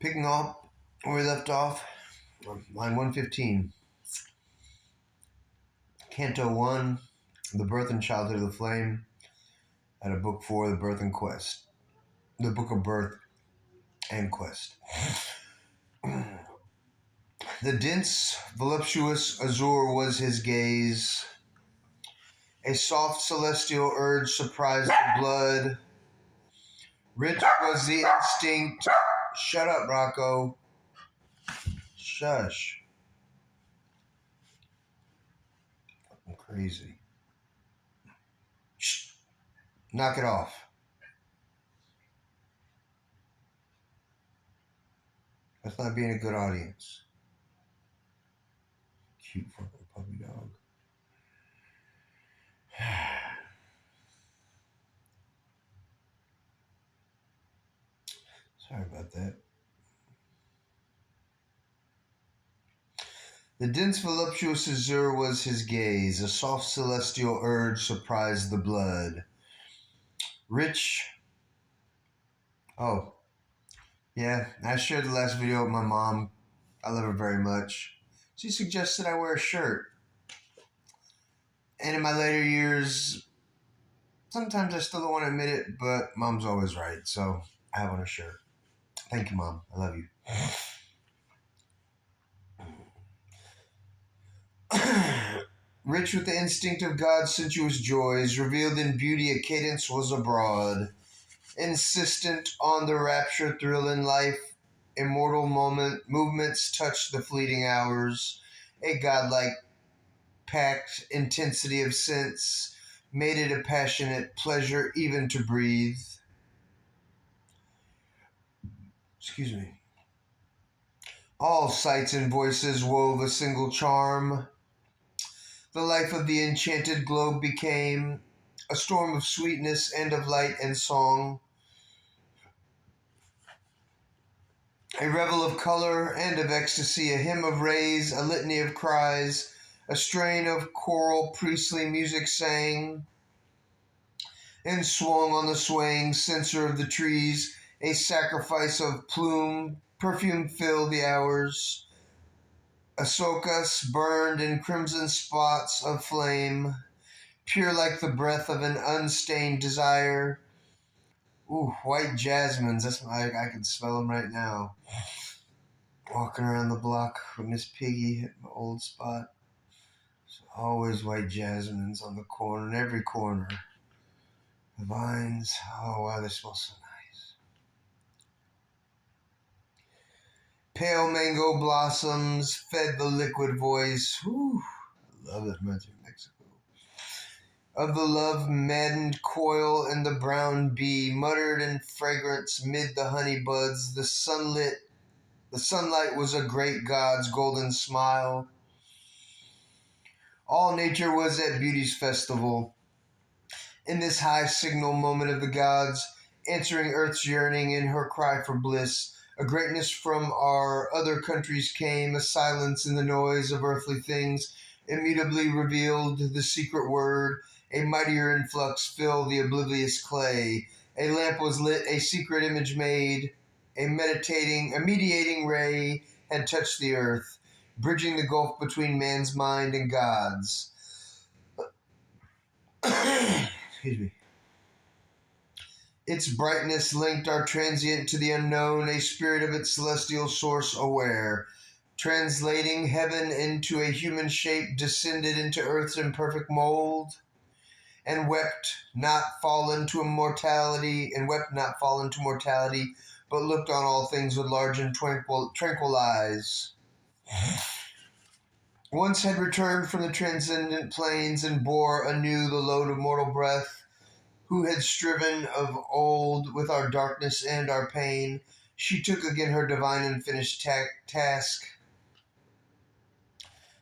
Picking up where we left off, line 115. Canto 1, The Birth and Childhood of the Flame, out of Book 4, The Birth and Quest. The Book of Birth and Quest. The dense, voluptuous azure was his gaze. A soft celestial urge surprised the blood. Rich was the instinct. Shut up, Rocco. Shush. Fucking crazy. Shh. Knock it off. That's not being a good audience. Cute fucking puppy dog. Sorry about that. The dense voluptuous azure was his gaze. A soft celestial urge surprised the blood. Rich. Oh. Yeah, I shared the last video with my mom. I love her very much. She suggested I wear a shirt. And in my later years, sometimes I still don't want to admit it, but Mom's always right, so I have on a shirt. Thank you, Mom. I love you. Rich with the instinct of God's sensuous joys, revealed in beauty a cadence was abroad. Insistent on the rapture thrill in life, immortal movements touched the fleeting hours. A godlike packed intensity of sense made it a passionate pleasure even to breathe. Excuse me. All sights and voices wove a single charm. The life of the enchanted globe became a storm of sweetness and of light and song. A revel of color and of ecstasy, a hymn of rays, a litany of cries, a strain of choral priestly music sang and swung on the swaying censer of the trees. A sacrifice of perfume filled the hours. Ahsokas burned in crimson spots of flame, pure like the breath of an unstained desire. Ooh, white jasmines. I can smell them right now. Walking around the block with Miss Piggy at my old spot. There's always white jasmines on the corner, in every corner. The vines, oh wow, they smell so nice. Pale mango blossoms fed the liquid voice. Whew, I love it, reminds me of Mexico. Of the love-maddened coil and the brown bee, muttered in fragrance mid the honey buds. The sunlight was a great god's golden smile. All nature was at beauty's festival. In this high signal moment of the gods, answering earth's yearning in her cry for bliss, a greatness from our other countries came, a silence in the noise of earthly things, immutably revealed the secret word. A mightier influx filled the oblivious clay. A lamp was lit, a secret image made. A mediating ray had touched the earth, bridging the gulf between man's mind and God's. Excuse me. Its brightness linked our transient to the unknown, a spirit of its celestial source aware. Translating heaven into a human shape, descended into earth's imperfect mold. And wept not fallen to mortality, but looked on all things with large and tranquil eyes. Once had returned from the transcendent plains and bore anew the load of mortal breath, who had striven of old with our darkness and our pain, she took again her divine and finished task.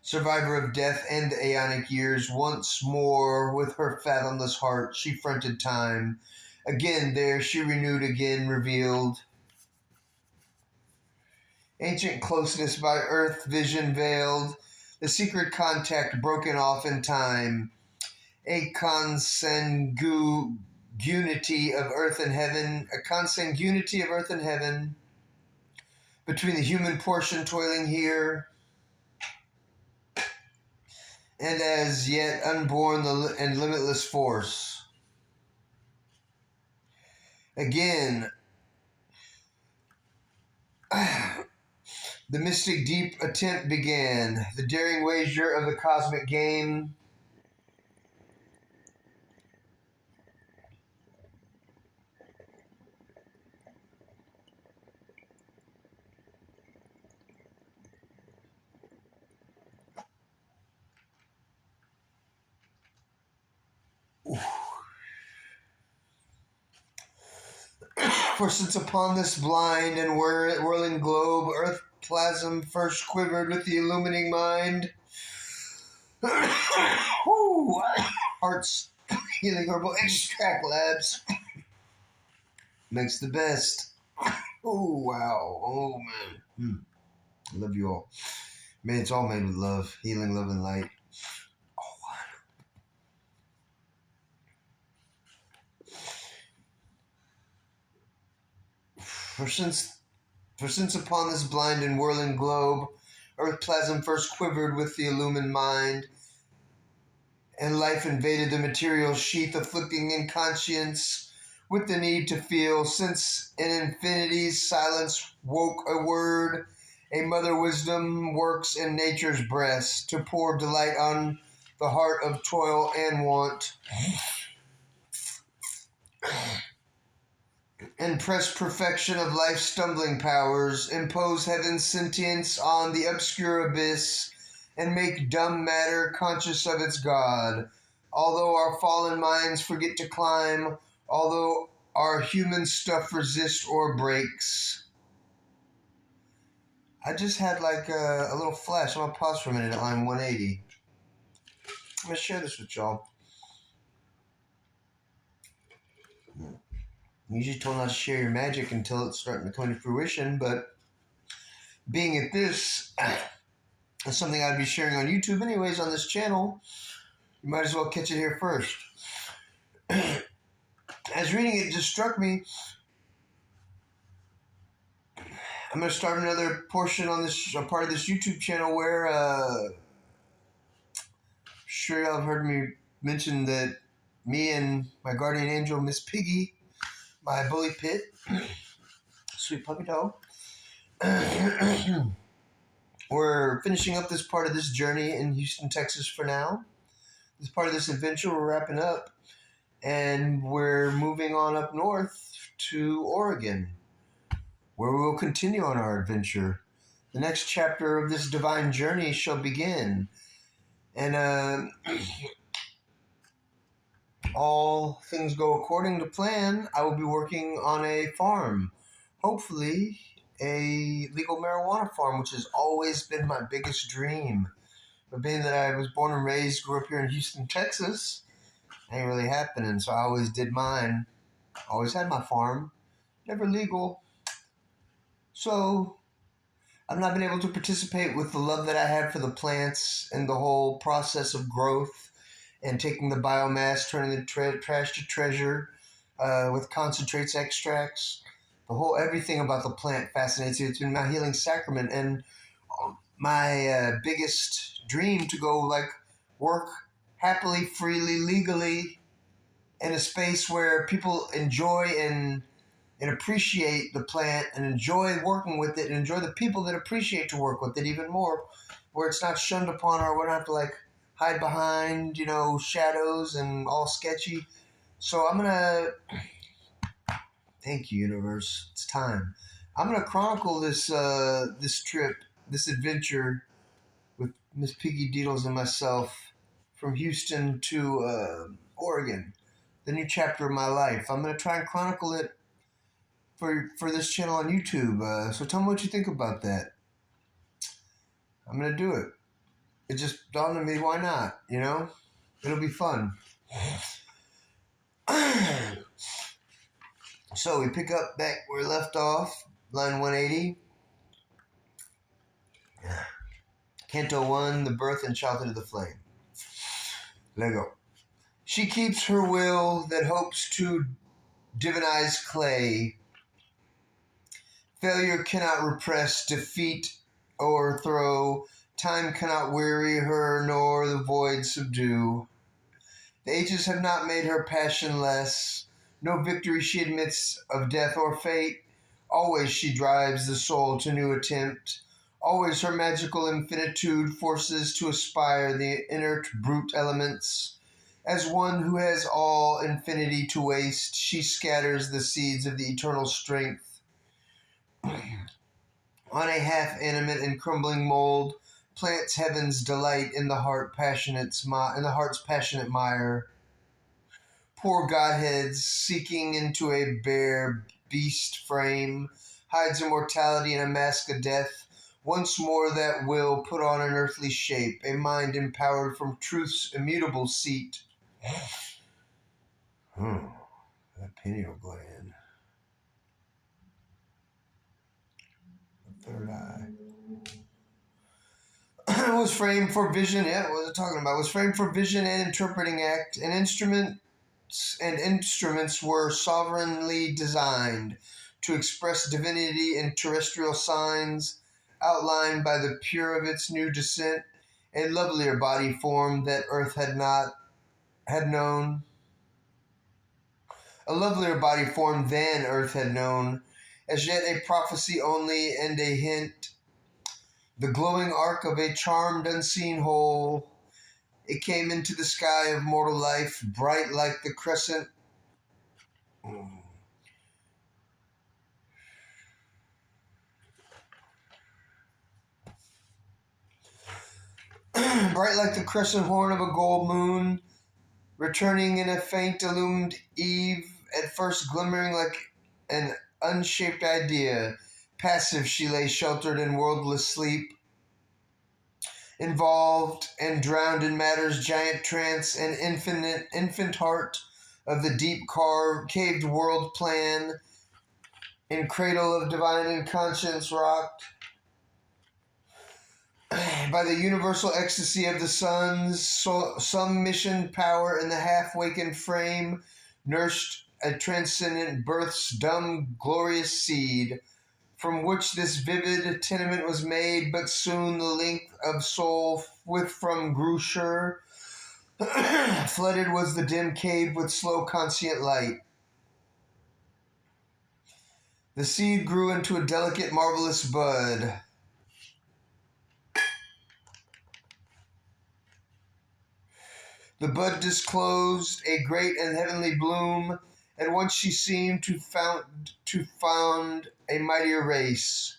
Survivor of death and aeonic years, once more with her fathomless heart she fronted time. Again there she renewed, again revealed. Ancient closeness by earth vision veiled, the secret contact broken off in time. A consanguinity of earth and heaven, between the human portion toiling here and as yet unborn and limitless force. Again, the mystic deep attempt began, the daring wager of the cosmic game. For since upon this blind and whirling globe, earth plasm first quivered with the illumining mind. Hearts Healing Herbal Extract Labs makes the best. Oh, wow. Oh, man. I love you all. Man, it's all made with love, healing, love, and light. For since upon this blind and whirling globe, earth plasm first quivered with the illumined mind, and life invaded the material sheath, afflicting inconscience with the need to feel, since in infinity's silence woke a word, a mother wisdom works in nature's breast to pour delight on the heart of toil and want, and press perfection of life's stumbling powers, impose heaven's sentience on the obscure abyss, and make dumb matter conscious of its God. Although our fallen minds forget to climb, although our human stuff resists or breaks. I just had like a little flash. I'm going to pause for a minute at line 180. I'm going to share this with y'all. I'm usually told not to share your magic until it's starting to come to fruition, but being at this, it's something I'd be sharing on YouTube anyways on this channel. You might as well catch it here first. As reading it just struck me, I'm going to start another portion on this, a part of this YouTube channel where, sure y'all have heard me mention that me and my guardian angel, Miss Piggy, my bully pit, sweet puppy dog, we're finishing up this part of this journey in Houston, Texas for now. This part of this adventure we're wrapping up, and we're moving on up north to Oregon, where we will continue on our adventure. The next chapter of this divine journey shall begin, and all things go according to plan, I will be working on a farm, hopefully a legal marijuana farm, which has always been my biggest dream. But being that I was born and raised, grew up here in Houston, Texas, ain't really happening, so I always did mine. Always had my farm, never legal. So I've not been able to participate with the love that I had for the plants and the whole process of growth and taking the biomass, turning the trash to treasure with concentrates, extracts. The whole everything about the plant fascinates me. It's been my healing sacrament, and my biggest dream to go like work happily, freely, legally in a space where people enjoy and appreciate the plant and enjoy working with it and enjoy the people that appreciate to work with it even more, where it's not shunned upon or we don't have to like hide behind, shadows and all sketchy. So I'm gonna thank you, universe. It's time. I'm gonna chronicle this trip, this adventure with Miss Piggy Deedles and myself from Houston to Oregon, the new chapter of my life. I'm gonna try and chronicle it for this channel on YouTube. So tell me what you think about that. I'm gonna do it. It just dawned on me, why not? It'll be fun. So we pick up back where we left off, line 180. Canto 1, the birth and childhood of the flame. Let go. She keeps her will that hopes to divinize clay, Failure cannot repress, defeat o'erthrow. Time cannot weary her, nor the void subdue. The ages have not made her passionless. No victory she admits of death or fate. Always she drives the soul to new attempt. Always her magical infinitude forces to aspire the inert brute elements. As one who has all infinity to waste, she scatters the seeds of the eternal strength on a half animate and crumbling mold, plants heaven's delight in the heart's passionate mire. Poor Godheads, seeking into a bare beast frame, hides immortality in a mask of death. Once more that will put on an earthly shape, a mind empowered from truth's immutable seat. That pineal gland. The third eye. Was framed for vision. Yeah, what was I talking about? Was framed for vision and interpreting act. Instruments were sovereignly designed to express divinity in terrestrial signs, outlined by the pure of its new descent, a lovelier body form that earth had known, a lovelier body form than earth had known, as yet a prophecy only and a hint, the glowing arc of a charmed unseen whole. It came into the sky of mortal life, bright like the crescent. Bright like the crescent horn of a gold moon, returning in a faint illumined eve, at first glimmering like an unshaped idea. Passive she lay sheltered in worldless sleep, involved and drowned in matter's giant trance, an infant heart of the deep caved world plan, in cradle of divine unconscience rocked by the universal ecstasy of the sun's some mission power in the half-wakened frame, nursed a transcendent birth's dumb glorious seed, from which this vivid tenement was made, but soon the length of soul with from grew sure. Flooded was the dim cave with slow conscient light. The seed grew into a delicate marvelous bud. The bud disclosed a great and heavenly bloom, and once she seemed to found a mightier race.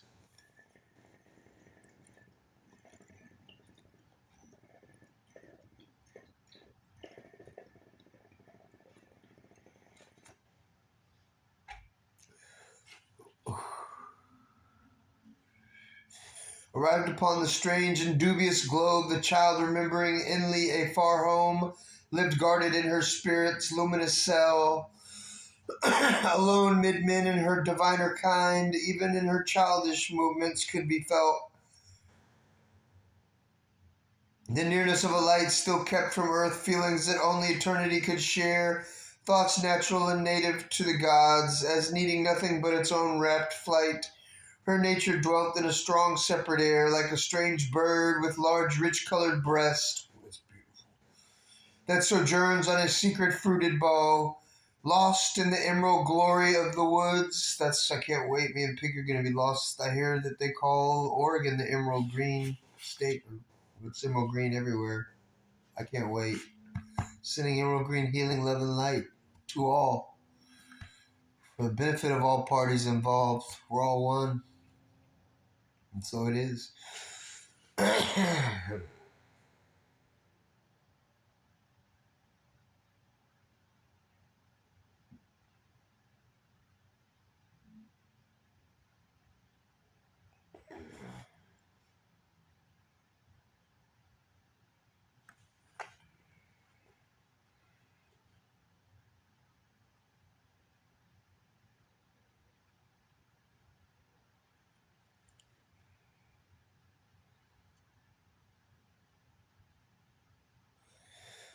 Arrived upon the strange and dubious globe, the child, remembering inly a far home, lived guarded in her spirit's luminous cell, alone mid men in her diviner kind. Even in her childish movements could be felt the nearness of a light still kept from earth, feelings that only eternity could share, thoughts natural and native to the gods, as needing nothing but its own rapt flight. Her nature dwelt in a strong separate air, like a strange bird with large rich-colored breast that sojourns on a secret fruited bough, lost in the emerald glory of the woods. I can't wait. Me and Pig are going to be lost. I hear that they call Oregon the Emerald Green State. It's emerald green everywhere. I can't wait. Sending emerald green healing, love, and light to all. For the benefit of all parties involved. We're all one. And so it is.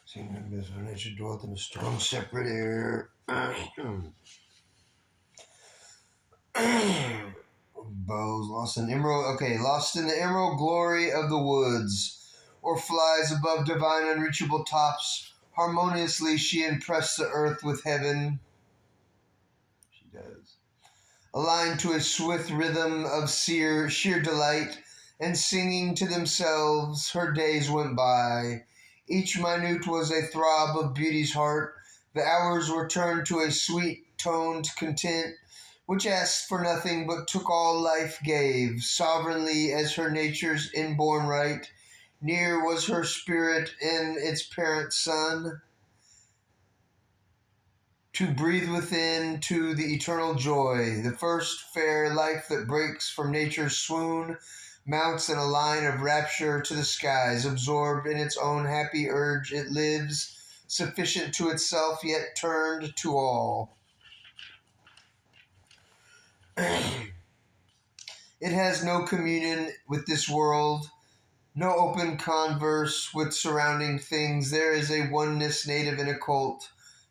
Seeing members of nature dwelt in a strong separate air. bows, lost in emerald. Okay, lost in the emerald glory of the woods, or flies above divine unreachable tops. Harmoniously she impressed the earth with heaven. She does. Aligned to a swift rhythm of sheer delight, and singing to themselves, her days went by. Each minute was a throb of beauty's heart. The hours were turned to a sweet-toned content, which asked for nothing but took all life gave, sovereignly as her nature's inborn right. Near was her spirit in its parent sun, to breathe within to the eternal joy. The first fair life that breaks from nature's swoon mounts in a line of rapture to the skies. Absorbed in its own happy urge, it lives, sufficient to itself, yet turned to all. It has no communion with this world, no open converse with surrounding things. There is a oneness native and occult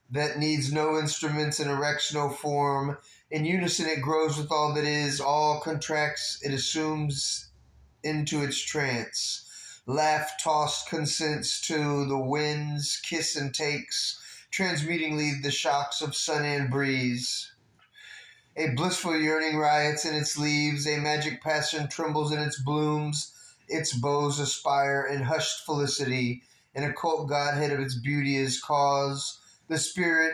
that needs no instruments and erects no form. In unison it grows with all that is, all contracts it assumes into its trance. Laugh-tossed consents to the wind's kiss and takes, transmutingly the shocks of sun and breeze. A blissful yearning riots in its leaves, a magic passion trembles in its blooms, its boughs aspire in hushed felicity, an occult godhead of its beauty is cause, the spirit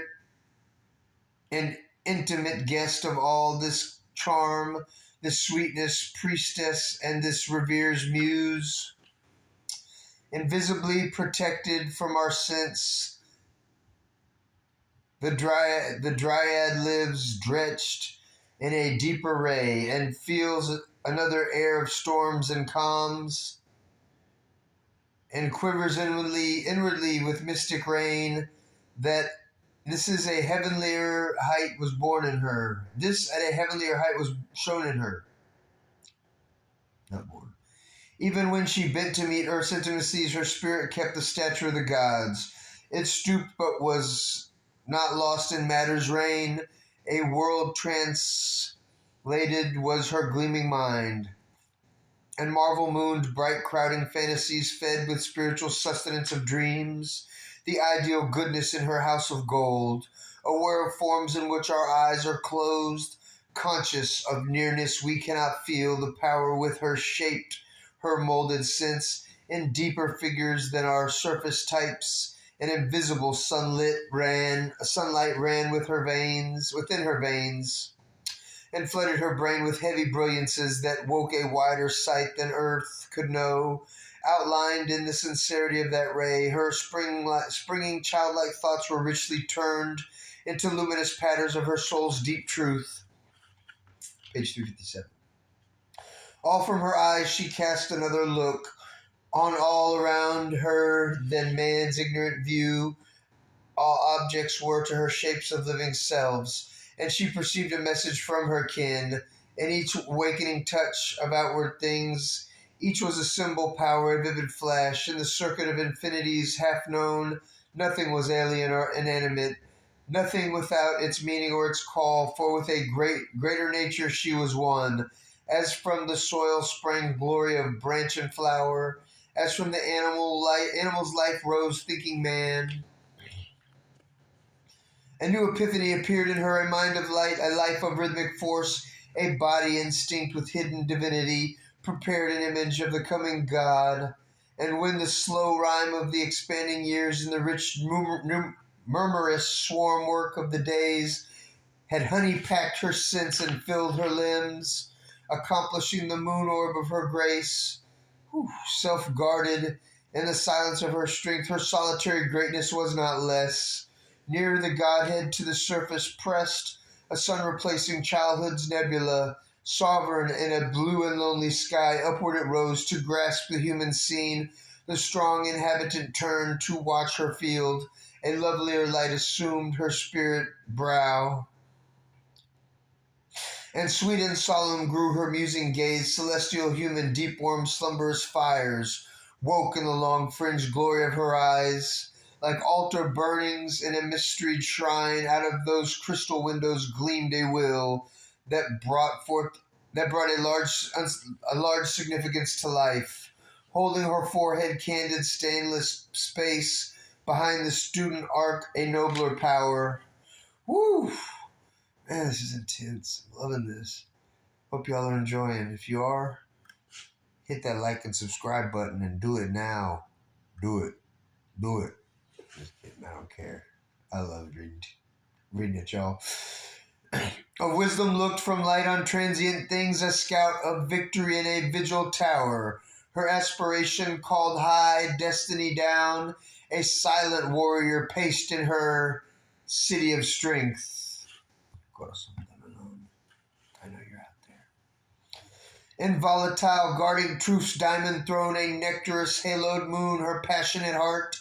and intimate guest of all this charm, this sweetness, priestess, and this revere's muse. Invisibly protected from our sense, the dryad lives drenched in a deeper ray and feels another air of storms and calms, and quivers inwardly with mystic rain, that this is a heavenlier height was born in her. This at a heavenlier height was shown in her. Not born. Even when she bent to meet earth's intimacies, her spirit kept the stature of the gods. It stooped but was not lost in matter's reign. A world translated was her gleaming mind, and marvel-mooned, bright crowding fantasies fed with spiritual sustenance of dreams, the ideal goodness in her house of gold, aware of forms in which our eyes are closed, conscious of nearness we cannot feel, the power with her shaped, her molded sense in deeper figures than our surface types. An invisible sunlight ran with her veins, within her veins, and flooded her brain with heavy brilliances that woke a wider sight than earth could know. Outlined in the sincerity of that ray, her springing childlike thoughts were richly turned into luminous patterns of her soul's deep truth. Page 357. All from her eyes she cast another look, on all around her than man's ignorant view. All objects were to her shapes of living selves, and she perceived a message from her kin. In each awakening touch of outward things, each was a symbol power, a vivid flash. In the circuit of infinities half known, nothing was alien or inanimate, nothing without its meaning or its call, for with a greater nature she was one. As from the soil sprang glory of branch and flower, as from the animal's life rose thinking man. A new epiphany appeared in her, a mind of light, a life of rhythmic force, a body instinct with hidden divinity, prepared an image of the coming God. And when the slow rhyme of the expanding years and the rich murmurous swarm work of the days had honey-packed her sense and filled her limbs, accomplishing the moon orb of her grace, self-guarded in the silence of her strength, her solitary greatness was not less. Near the Godhead to the surface pressed, a sun-replacing childhood's nebula, sovereign in a blue and lonely sky, upward it rose to grasp the human scene. The strong inhabitant turned to watch her field. A lovelier light assumed her spirit brow, and sweet and solemn grew her musing gaze. Celestial human, deep-warm slumberous fires woke in the long-fringed glory of her eyes. Like altar burnings in a mysteried shrine, out of those crystal windows gleamed a will that brought forth that brought a large significance to life. Holding her forehead candid stainless space behind the student arc, a nobler power. Woo! Man, this is intense. I'm loving this. Hope y'all are enjoying. If you are, hit that like and subscribe button and do it now. Do it. Do it. Just kidding. I don't care. I love reading it, y'all. A wisdom looked from light on transient things, a scout of victory in a vigil tower. Her aspiration called high, destiny down. A silent warrior paced in her city of strength. Corazón tan alone. I know you're out there. In volatile, guarding truth's diamond throne, a nectarous haloed moon, her passionate heart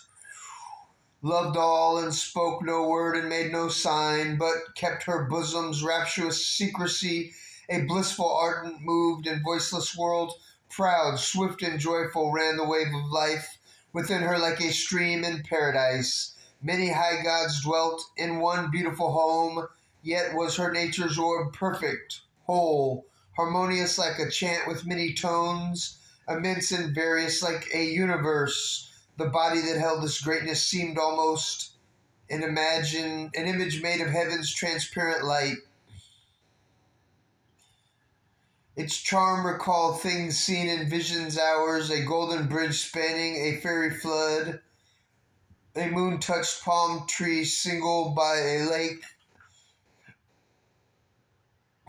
loved all and spoke no word and made no sign, but kept her bosom's rapturous secrecy, a blissful ardent moved in voiceless world, proud, swift and joyful ran the wave of life, within her like a stream in paradise. Many high gods dwelt in one beautiful home, yet was her nature's orb perfect, whole, harmonious like a chant with many tones, immense and various like a universe. The body that held this greatness seemed almost an image made of heaven's transparent light. Its charm recalled things seen in visions hours, a golden bridge spanning a fairy flood, a moon-touched palm tree single by a lake,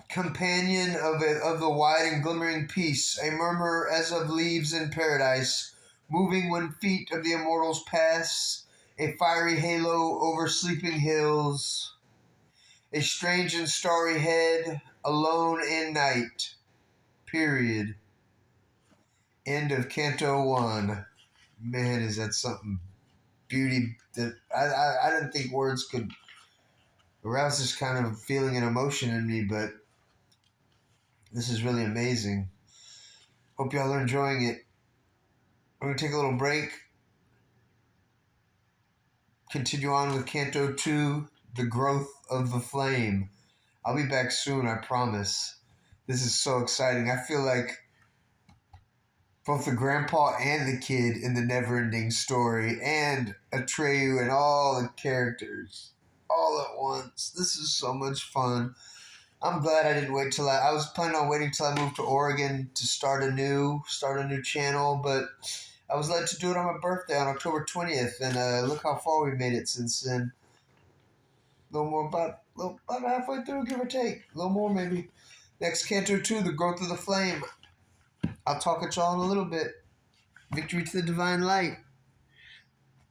companion of the wide and glimmering peace, a murmur as of leaves in paradise, moving when feet of the immortals pass, a fiery halo over sleeping hills, a strange and starry head, alone in night. Period. End of Canto 1. Man, is that something beauty that I didn't think words could arouse this kind of feeling and emotion in me, but this is really amazing. Hope y'all are enjoying it. We're going to take a little break. Continue on with Canto 2, The Growth of the Flame. I'll be back soon, I promise. This is so exciting. I feel like both the grandpa and the kid in the never-ending story, and Atreyu and all the characters all at once. This is so much fun. I'm glad I didn't wait till I was planning on waiting till I moved to Oregon to start a new channel, but I was led to do it on my birthday on October 20th, and look how far we made it since then. A little more, about halfway through, give or take. A little more, maybe. Next, Canto 2, The Growth of the Flame. I'll talk at y'all in a little bit. Victory to the divine light.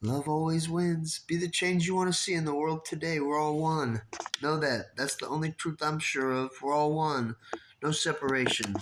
Love always wins. Be the change you want to see in the world today. We're all one. Know that. That's the only truth I'm sure of. We're all one. No separation.